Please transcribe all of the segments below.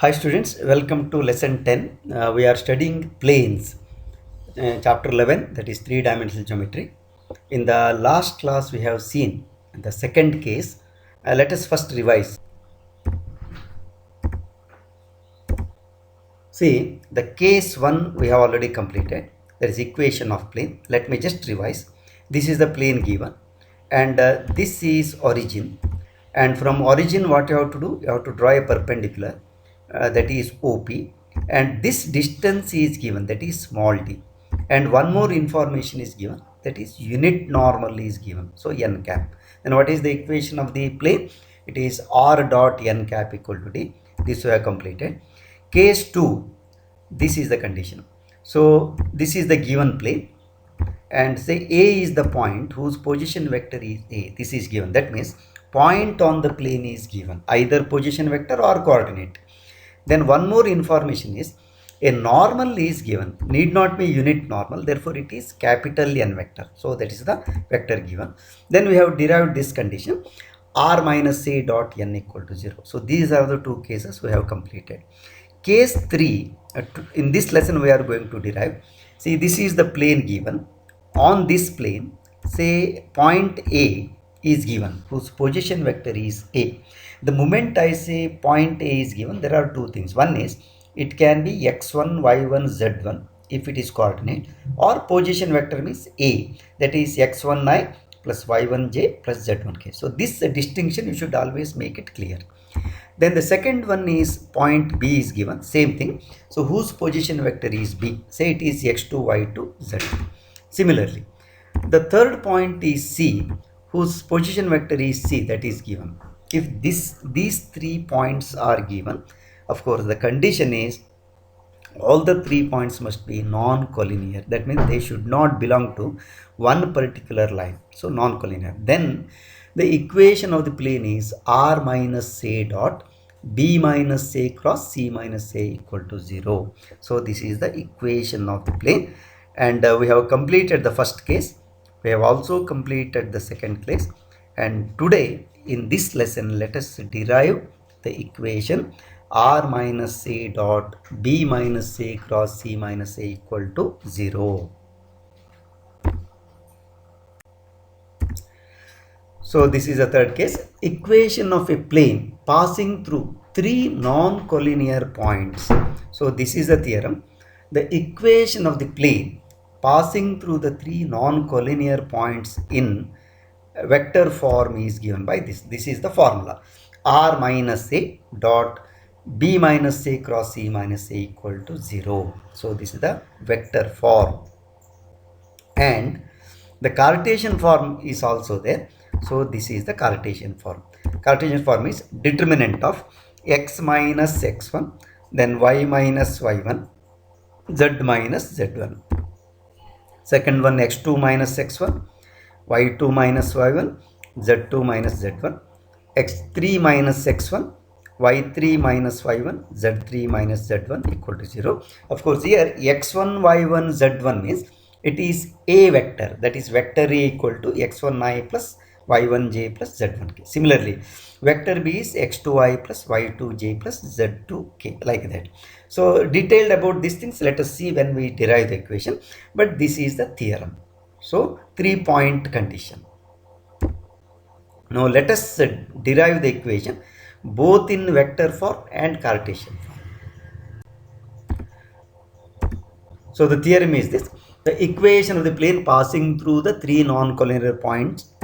Hi students, welcome to lesson 10. We are studying planes, chapter 11, that is three-dimensional geometry. In the last class we have seen the second case. Let us first revise. See, the case 1 we have already completed. That is equation of plane. Let me just revise. This is the plane given and this is origin, and from origin what you have to do, you have to draw a perpendicular, that is OP, and this distance is given, that is small d, and one more information is given, that is unit normal is given, so n cap. Then what is the equation of the plane? It is r dot n cap equal to d. This we have completed. Case 2, this is the condition. So this is the given plane, and say A is the point whose position vector is A. This is given. That means point on the plane is given, either position vector or coordinate. Then one more information is a normal is given, need not be unit normal, therefore it is capital N vector. So that is the vector given. Then we have derived this condition, r minus a dot n equal to 0. So these are the two cases we have completed. Case 3, in this lesson we are going to derive. See, this is the plane given. On this plane, say point A is given, whose position vector is A. The moment I say point A is given, there are two things. One is it can be x1, y1, z1 if it is coordinate, or position vector means A, that is x1i plus y1j plus z1k. So this distinction you should always make it clear. Then the second one is point B is given, same thing. So whose position vector is B? Say it is x2, y2, z2. Similarly, the third point is C, whose position vector is C, that is given. If these 3 points are given, of course the condition is all the 3 points must be non-collinear. That means they should not belong to one particular line. So non-collinear. Then the equation of the plane is r minus a dot b minus a cross c minus a equal to 0. So this is the equation of the plane, and we have completed the first case. We have also completed the second case, and today in this lesson let us derive the equation r minus a dot b minus a cross c minus a equal to 0. So this is the third case. Equation of a plane passing through 3 non-collinear points. So this is the theorem. The equation of the plane passing through the 3 non-collinear points in vector form is given by this. This is the formula. R minus a dot b minus a cross c minus a equal to 0. So this is the vector form. And the Cartesian form is also there. So this is the Cartesian form. Cartesian form is determinant of x minus x1, then y minus y1, z minus z1. Second one x2 minus x1, y2 minus y1, z2 minus z1, x3 minus x1, y3 minus y1, z3 minus z1 equal to 0. Of course here x1, y1, z1 means it is a vector, that is vector A equal to x1i plus y1j plus z1k. Similarly, vector B is x2i plus y2j plus z2k, like that. So detailed about these things let us see when we derive the equation, but this is the theorem. So 3-point condition. Now let us derive the equation both in vector form and Cartesian form. So the theorem is this: the equation of the plane passing through the 3 non-collinear points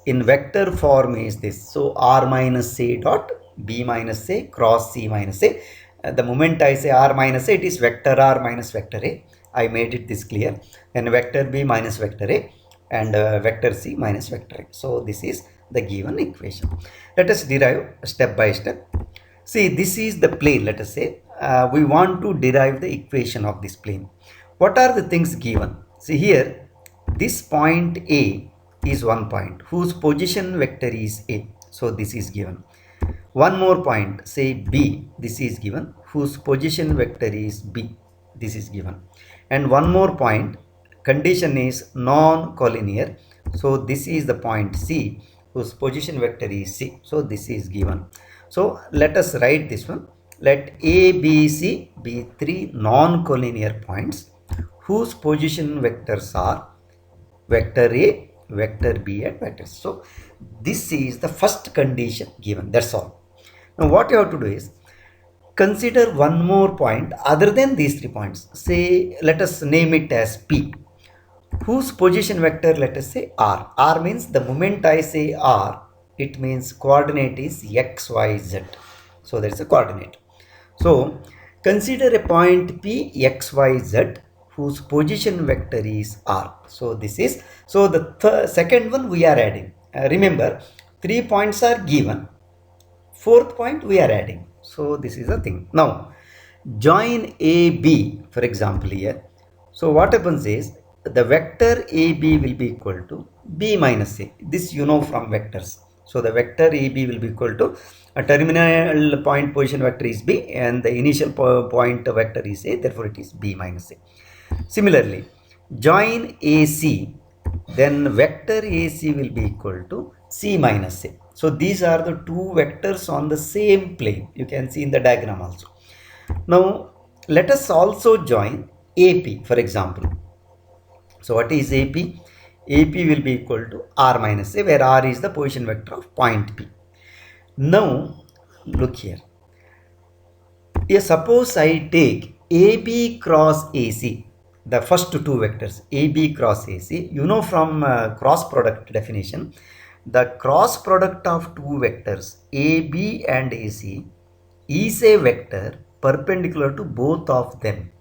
in vector form is this. So r minus a dot b minus a cross c minus a. The moment I say r minus a, it is vector r minus vector a. I made it this clear. And vector b minus vector a, and vector c minus vector a. So this is the given equation. Let us derive step by step. See, this is the plane. Let us say we want to derive the equation of this plane. What are the things given? See here, this point A is one point whose position vector is A. So this is given. One more point, say B, this is given, whose position vector is B. This is given. And one more point, condition is non-collinear. So this is the point C, whose position vector is C. So this is given. So let us write this one. Let A, B, C be three non-collinear points whose position vectors are vector A, vector B and vector C. So this is the first condition given, that's all. Now what you have to do is consider one more point other than these 3 points. Say, let us name it as P, whose position vector, let us say R. R means the moment I say R, it means coordinate is X, Y, Z. So there is a coordinate. So consider a point P, X, Y, Z whose position vector is R. So this is, so the second one we are adding. Remember, 3 points are given. Fourth point we are adding. So this is the thing. Now join AB, for example here. So what happens is the vector AB will be equal to B minus A. This you know from vectors. So the vector AB will be equal to a terminal point position vector is B and the initial point vector is A, therefore it is B minus A. Similarly, join AC, then vector AC will be equal to C minus A. So these are the two vectors on the same plane. You can see in the diagram also. Now let us also join AP, for example. So what is AP? AP will be equal to R minus A, where R is the position vector of point P. Now look here. Yes, suppose I take AB cross AC, the first two vectors AB cross AC. You know from cross product definition, the cross product of two vectors AB and AC is a vector perpendicular to both of them.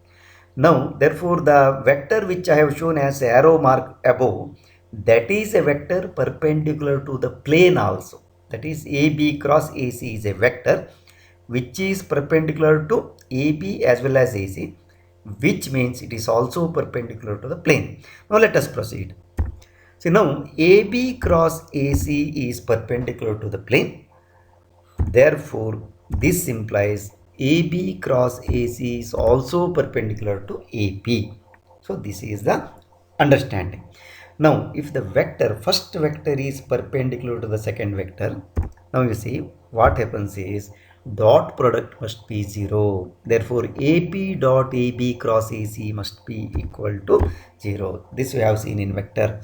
Now therefore the vector which I have shown as arrow mark above, that is a vector perpendicular to the plane also. That is AB cross AC is a vector which is perpendicular to AB as well as AC, which means it is also perpendicular to the plane. Now let us proceed. See, now AB cross AC is perpendicular to the plane. Therefore, this implies AB cross AC is also perpendicular to AP. So this is the understanding. Now, if the vector, first vector is perpendicular to the second vector, now you see what happens is dot product must be 0. Therefore, AP dot AB cross AC must be equal to 0. This we have seen in vector.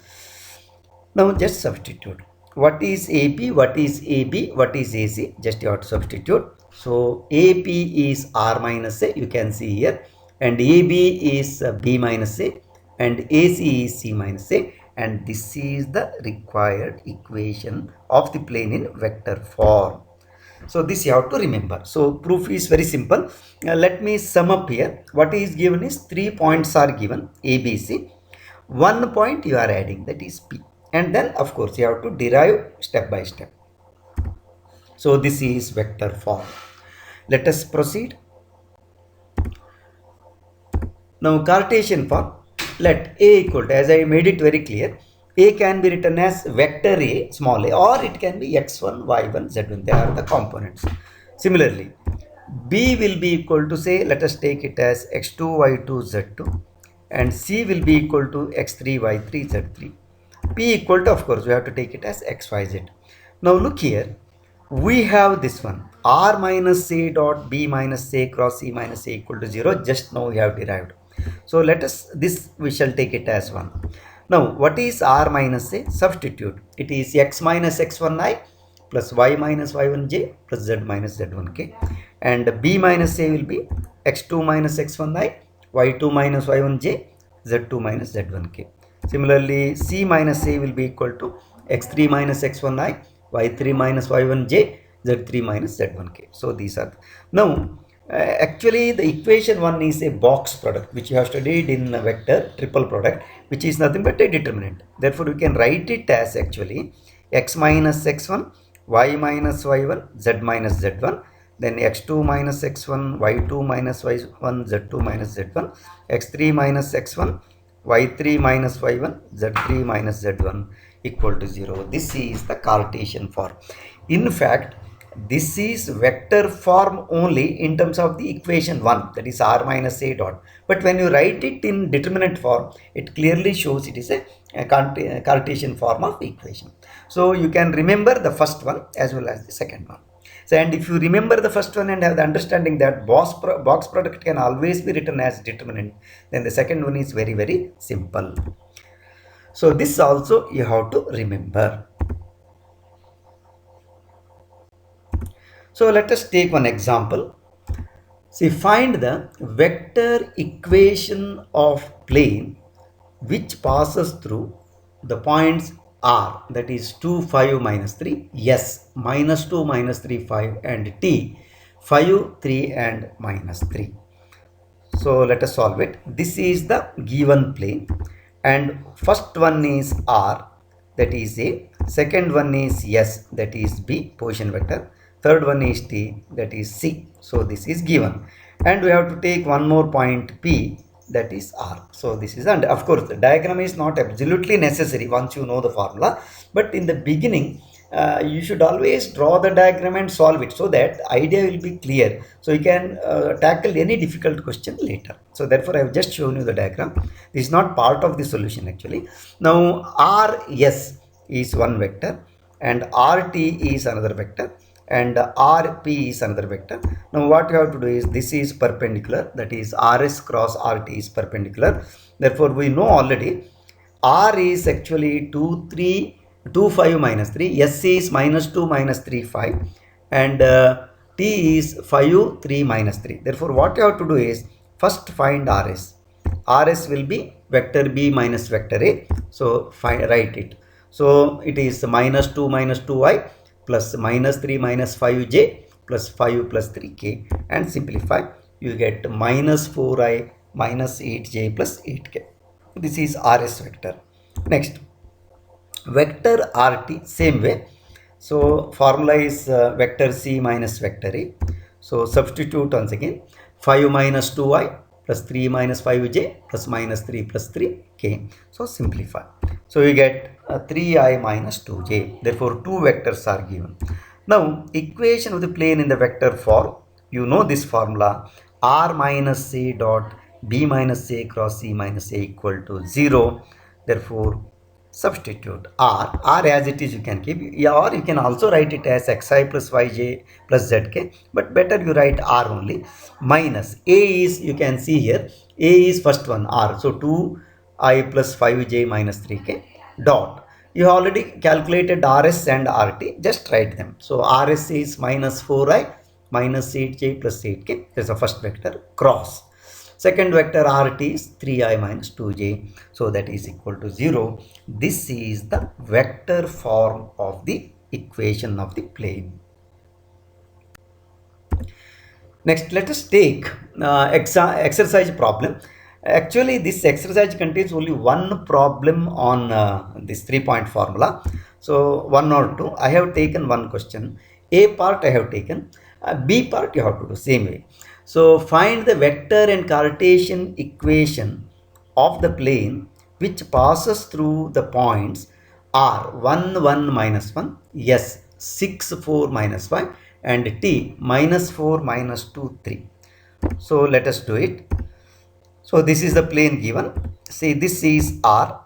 Now just substitute. What is AP? What is AB? What is AC? Just you have to substitute. So AP is R minus A, you can see here, and AB is B minus A, and AC is C minus A, and this is the required equation of the plane in vector form. So this you have to remember. So proof is very simple. Let me sum up here. What is given is 3 points are given A, B, C. 1 point you are adding, that is P. And then of course you have to derive step by step. So this is vector form. Let us proceed. Now Cartesian form, let A equal to, as I made it very clear, A can be written as vector A, small a, or it can be x1, y1, z1. They are the components. Similarly, B will be equal to, say, let us take it as x2, y2, z2, and C will be equal to x3, y3, z3. P equal to, of course, we have to take it as x, y, z. Now look here, we have this one, R minus A dot B minus A cross C minus A equal to 0. Just now we have derived. So let us, this we shall take it as 1. Now what is R minus A? Substitute. It is x minus x1i plus y minus y1j plus z minus z1k, and B minus A will be x2 minus x1i, y2 minus y1j, z2 minus z1k. Similarly, C minus A will be equal to x3 minus x1i, y3 minus y1j, z3 minus z1k. So these are, now actually the equation 1 is a box product which you have studied in vector triple product, which is nothing but a determinant. Therefore we can write it as actually x minus x1, y minus y1, z minus z1, then x2 minus x1, y2 minus y1, z2 minus z1, x3 minus x1, y3 minus y1, z3 minus z1 equal to 0. This is the Cartesian form. In fact, this is vector form only in terms of the equation 1, that is R minus A dot. But when you write it in determinant form, it clearly shows it is a Cartesian form of equation. So you can remember the first one as well as the second one. So, and if you remember the first one and have the understanding that box product can always be written as determinant, then the second one is very, very simple. So this also you have to remember. So let us take one example. See, find the vector equation of plane which passes through the points R, that is 2, 5, minus 3, S, minus 2, minus 3, 5, and T, 5, 3, and minus 3. So let us solve it. This is the given plane, and first one is R, that is A, second one is S, that is B, position vector, third one is T, that is C. So this is given, and we have to take one more point P, that is R. So this is, and of course the diagram is not absolutely necessary once you know the formula, but in the beginning you should always draw the diagram and solve it, so that idea will be clear, so you can tackle any difficult question later. So therefore I have just shown you the diagram. This is not part of the solution actually. Now RS is one vector and RT is another vector and RP is another vector. Now what you have to do is, this is perpendicular, that is RS cross RT is perpendicular. Therefore we know already R is actually 2, 3, 2, 5, minus 3, S is minus 2, minus 3, 5, and T is 5, 3, minus 3. Therefore what you have to do is, first find RS. RS will be vector B minus vector A. So write it. So it is minus 2 minus 2i plus minus 3 minus 5j plus 5 plus 3k, and simplify, you get minus 4i minus 8j plus 8k. This is RS vector. Next, vector RT, same way. So formula is vector C minus vector A. So substitute once again, 5 minus 2i plus 3 minus 5j plus minus 3 plus 3k. So simplify. So you get 3i minus 2j. Therefore, two vectors are given. Now, equation of the plane in the vector form, you know this formula, r minus a dot b minus a cross c minus a equal to 0. Therefore, substitute r as it is you can keep, or you can also write it as xi plus yj plus zk, but better you write r only. Minus a is, you can see here, a is first one, r, so 2i plus 5j minus 3k dot, you have already calculated rs and rt, just write them. So rs is minus 4i minus 8j plus 8k, that's the first vector, cross. Second vector RT is 3i minus 2j, so that is equal to 0. This is the vector form of the equation of the plane. Next, let us take exercise problem. Actually, this exercise contains only one problem on this 3-point formula. So, one or two, I have taken one question. A part I have taken, B part you have to do same way. So find the vector and Cartesian equation of the plane which passes through the points R 1, 1, minus 1, S 6, 4, minus 5, and T minus 4, minus 2, 3. So let us do it. So this is the plane given. See, this is R,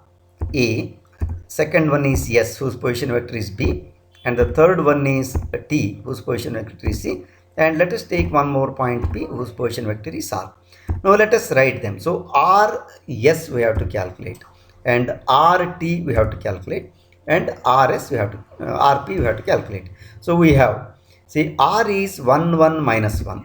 A, second one is S whose position vector is B, and the third one is T whose position vector is C. And let us take one more point P whose position vector is R. Now let us write them. So RS we have to calculate, and RT we have to calculate, and RS we have to RP we have to calculate. So we have, see, R is 1, 1, minus 1,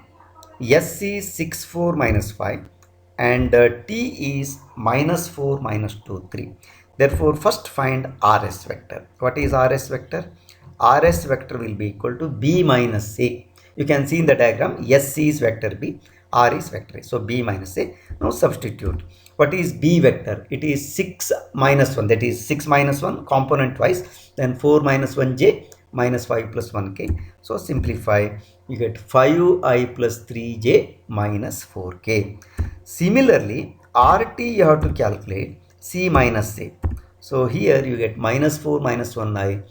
S is 6, 4, minus 5, and T is minus 4, minus 2, 3. Therefore, first find RS vector. What is RS vector? RS vector will be equal to B minus A. You can see in the diagram, S is vector B, R is vector A. So B minus A. Now substitute. What is B vector? It is 6 minus 1, that is 6 minus 1 component wise, then 4 minus 1j minus 5 plus 1k. So simplify, you get 5i plus 3j minus 4k. Similarly, RT you have to calculate C minus A. So here you get minus 4 minus 1i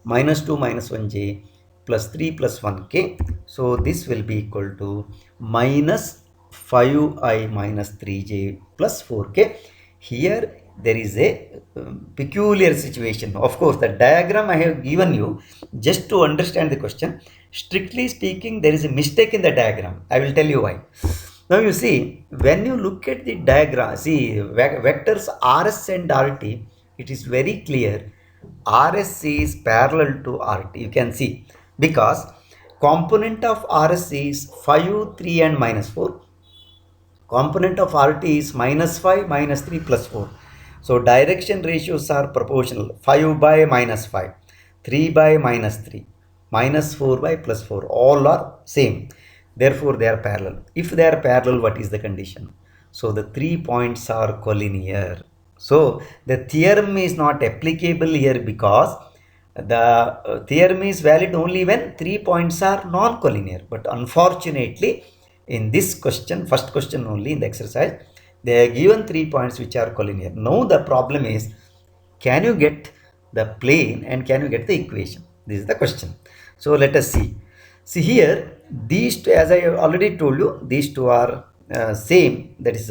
minus 2 minus 1j plus 3 plus 1k. So this will be equal to minus 5i minus 3j plus 4k. Here there is a peculiar situation. Of course, the diagram I have given you just to understand the question. Strictly speaking, there is a mistake in the diagram. I will tell you why. Now you see, when you look at the diagram, see vectors RS and RT, it is very clear. RS is parallel to RT. You can see because component of RS is 5, 3 and minus 4. Component of RT is minus 5, minus 3 plus 4. So direction ratios are proportional. 5 by minus 5, 3 by minus 3, minus 4 by plus 4. All are same. Therefore, they are parallel. If they are parallel, what is the condition? So the 3 points are collinear. So the theorem is not applicable here because the theorem is valid only when 3 points are non-collinear. But unfortunately, in this question, first question only in the exercise, they are given 3 points which are collinear. Now the problem is, can you get the plane and can you get the equation? This is the question. So let us see. See here, these two, as I already told you, these two are same. That is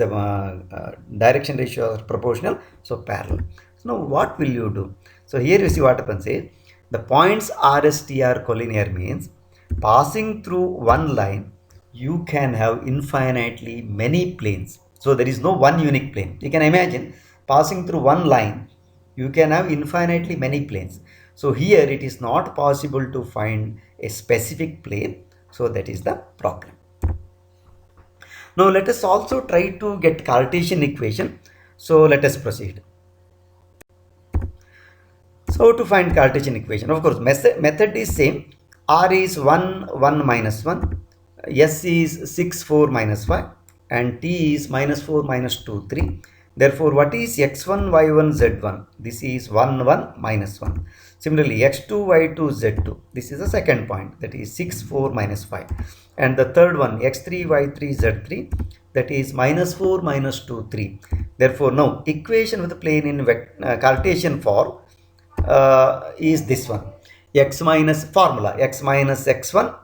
direction ratio are proportional, so parallel. So now what will you do? So here you see what happens is, the points RST are collinear means passing through one line you can have infinitely many planes. So there is no one unique plane. You can imagine passing through one line you can have infinitely many planes. So here it is not possible to find a specific plane. So that is the problem. Now let us also try to get Cartesian equation. So let us proceed. So to find Cartesian equation, of course, method is same. R is 1, 1 minus 1. S is 6, 4 minus 5. And T is minus 4 minus 2, 3. Therefore, what is x1, y1, z1? This is 1, 1 minus 1. Similarly, x2, y2, z2. This is the second point, that is 6, 4 minus 5. And the third one, x3, y3, z3. That is minus 4 minus 2, 3. Therefore, now equation with the plane in Cartesian form is this one. X minus formula, x minus x1,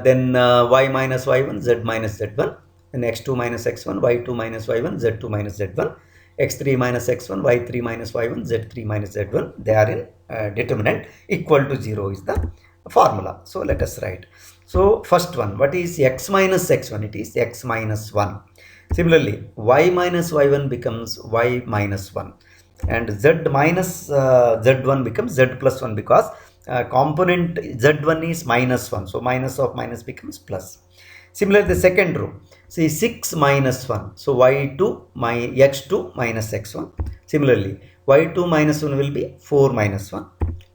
then y minus y1, z minus z1, then x2 minus x1, y2 minus y1, z2 minus z1, x3 minus x1, y3 minus y1, z3 minus z1. They are in determinant equal to 0 is the formula. So let us write. So first one, what is x minus x1? It is x minus 1. Similarly, y minus y1 becomes y minus 1. And z minus z1 becomes z plus 1 because component z1 is minus 1. So minus of minus becomes plus. Similarly, the second row, see 6 minus 1. So y2 x2 minus x1. Similarly, y2 minus 1 will be 4 minus 1.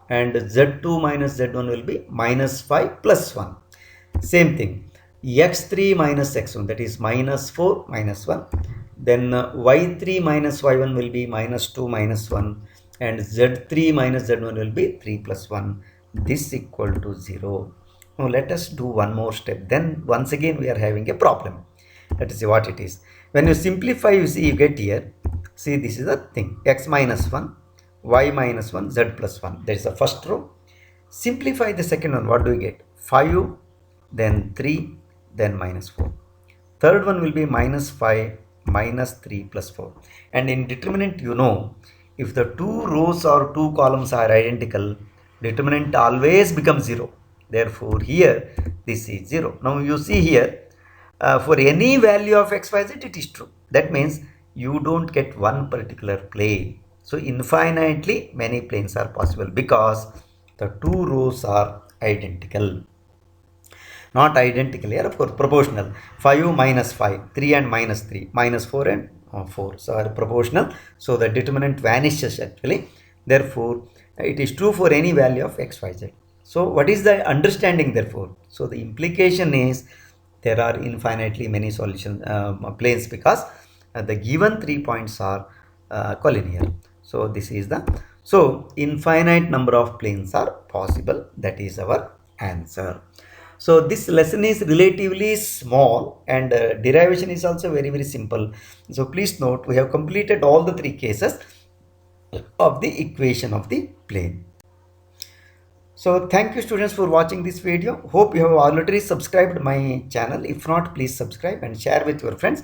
And z2 minus z1 will be minus 5 plus 1. Same thing, x3 minus x1, that is minus 4 minus 1. Then y3 minus y1 will be minus 2 minus 1. And z3 minus z1 will be 3 plus 1. This equal to 0. Now let us do one more step. Then once again we are having a problem. Let us see what it is. When you simplify, you see you get here. See, this is the thing. X minus 1, y minus 1, z plus 1. That is the first row. Simplify the second one. What do we get? 5, then 3, then minus 4. Third one will be minus 5, minus 3 plus 4. And in determinant, you know, if the two rows or two columns are identical, determinant always becomes 0. Therefore, here this is 0. Now you see here, for any value of x, y, z, it is true. That means you don't get one particular plane. So infinitely many planes are possible because the two rows are identical. Not identical here, of course, proportional. 5 minus 5, 3 and minus 3, minus 4 and 4. So are proportional. So the determinant vanishes actually. Therefore, it is true for any value of x, y, z. So what is the understanding therefore? So the implication is there are infinitely many solution planes because the given 3 points are collinear. So this is the, so infinite number of planes are possible. That is our answer. So this lesson is relatively small and derivation is also very, very simple. So please note, we have completed all the 3 cases of the equation of the plane. So thank you students for watching this video. Hope you have already subscribed my channel. If not, please subscribe and share with your friends.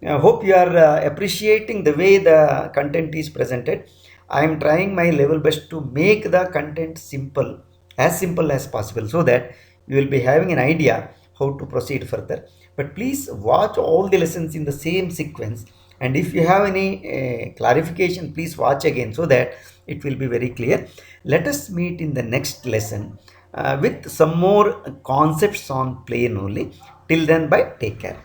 Hope you are appreciating the way the content is presented. I am trying my level best to make the content simple as possible so that you will be having an idea how to proceed further. But please watch all the lessons in the same sequence, and if you have any clarification, please watch again so that it will be very clear. Let us meet in the next lesson with some more concepts on plane only. Till then, bye, take care.